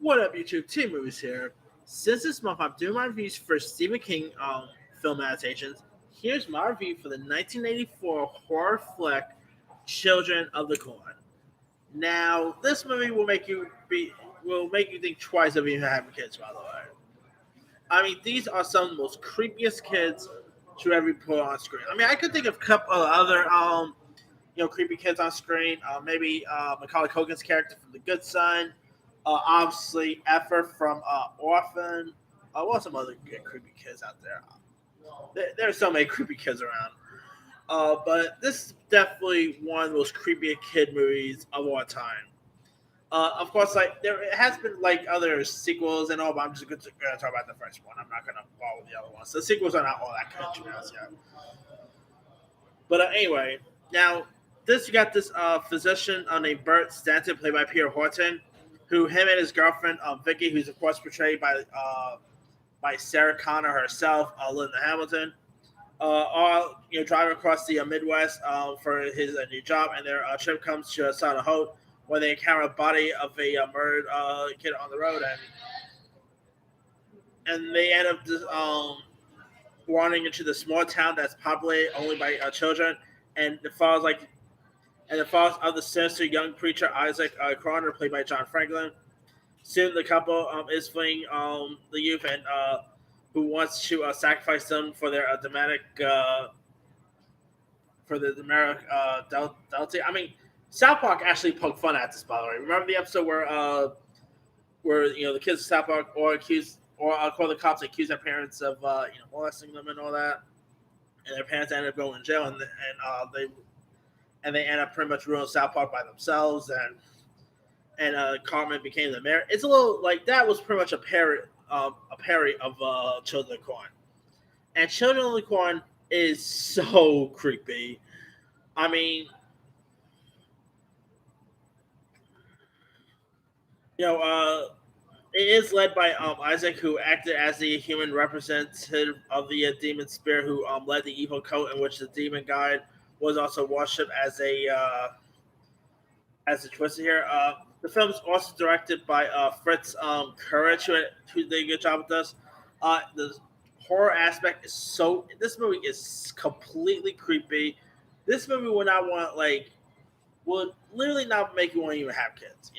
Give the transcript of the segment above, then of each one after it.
What up, YouTube? Team Movies here. Since this month I'm doing my reviews for Stephen King film adaptations, here's my review for the 1984 horror flick Children of the Corn. Now, this movie will make you think twice of even having kids. By the way, I mean these are some of the most creepiest kids to ever be put on screen. I mean, I could think of a couple of other creepy kids on screen. Maybe Macaulay Culkin's character from The Good Son. Obviously, Effer from Orphan. What some other good creepy kids out there? There's so many creepy kids around. But this is definitely one of the most creepy kid movies of all time. Of course, like there has been like other sequels and all, but I'm just going to talk about the first one. I'm not going to follow the other ones. The sequels are not all that good, to be honest. Yeah. But anyway, now you got this physician named Bert Stanton, played by Peter Horton, who him and his girlfriend Vicky, who's of course portrayed by Sarah Connor herself, Linda Hamilton, are driving across the Midwest for his new job, and their trip comes to Silent Hope, where they encounter a body of a murdered kid on the road, and they end up just, wandering into the small town that's populated only by children, and it follows of the sinister young preacher Isaac Croner, played by John Franklin. Soon, the couple is fleeing the youth and who wants to sacrifice them for their demonic Delta. I mean, South Park actually poked fun at this, by the way. Remember the episode where the kids of South Park call the cops, accuse their parents of molesting them and all that, and their parents ended up going in jail, and they end up pretty much ruining South Park by themselves, and Cartman became the mayor. It's a little like that was pretty much a parody of Children of the Corn, and Children of the Corn is so creepy. I mean, it is led by Isaac, who acted as the human representative of the demon spirit, who led the evil cult in which the demon guide was also worshipped as a twist here. The film is also directed by Fritz Courage, who did a good job with this. The horror aspect is this movie is completely creepy. This movie would literally not make you want to even have kids,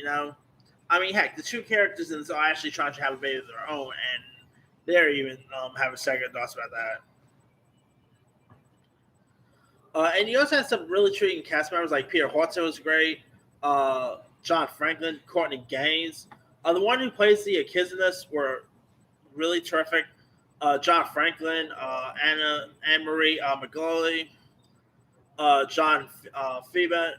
I mean, heck, the two characters in this are actually trying to have a baby of their own, and they're even having second thoughts about that. And you also have some really intriguing cast members, like Peter Horton was great, John Franklin, Courtney Gaines. The one who plays the kids in this were really terrific. John Franklin, Anne Marie McGlowley, John Fibben.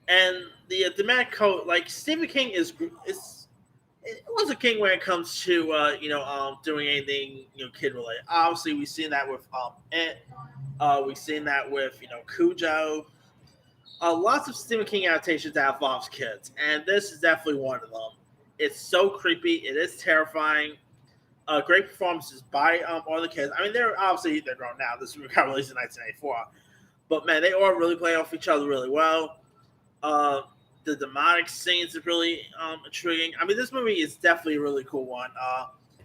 And the demonic cult, like Stephen King it was a king when it comes to doing anything kid related. Obviously, we've seen that with It. We've seen that with Cujo. Lots of Stephen King adaptations that involves kids, and this is definitely one of them. It's so creepy. It is terrifying. Great performances by all the kids. I mean, they're grown now. This movie got released in 1984, but man, they all really play off each other really well. The demonic scenes are really intriguing. I mean, this movie is definitely a really cool one.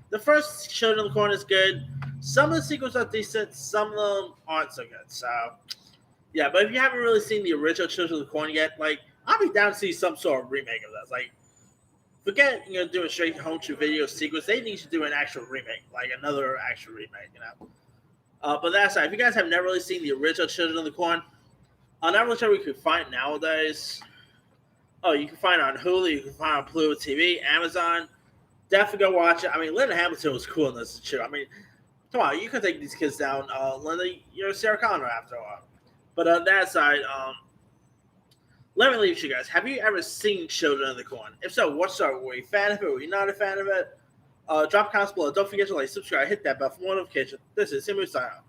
The first Children of the Corn is good. Some of the sequels are decent. Some of them aren't so good. So, yeah. But if you haven't really seen the original Children of the Corn yet, I'll be down to see some sort of remake of this. Forget doing straight home to video sequels. They need to do an actual remake, another actual remake. But that's right. If you guys have never really seen the original Children of the Corn, I'm not really sure we could find nowadays. Oh, you can find it on Hulu. You can find it on Pluto TV, Amazon. Definitely go watch it. I mean, Linda Hamilton was cool in this too. I mean, come on, you can take these kids down. Linda, you're Sarah Connor after a while. But on that side, let me leave you guys. Have you ever seen Children of the Corn? If so, what sort? Were you a fan of it? Were you not a fan of it? Drop comments below. Don't forget to subscribe, hit that bell for more notifications. This is Simu signing out.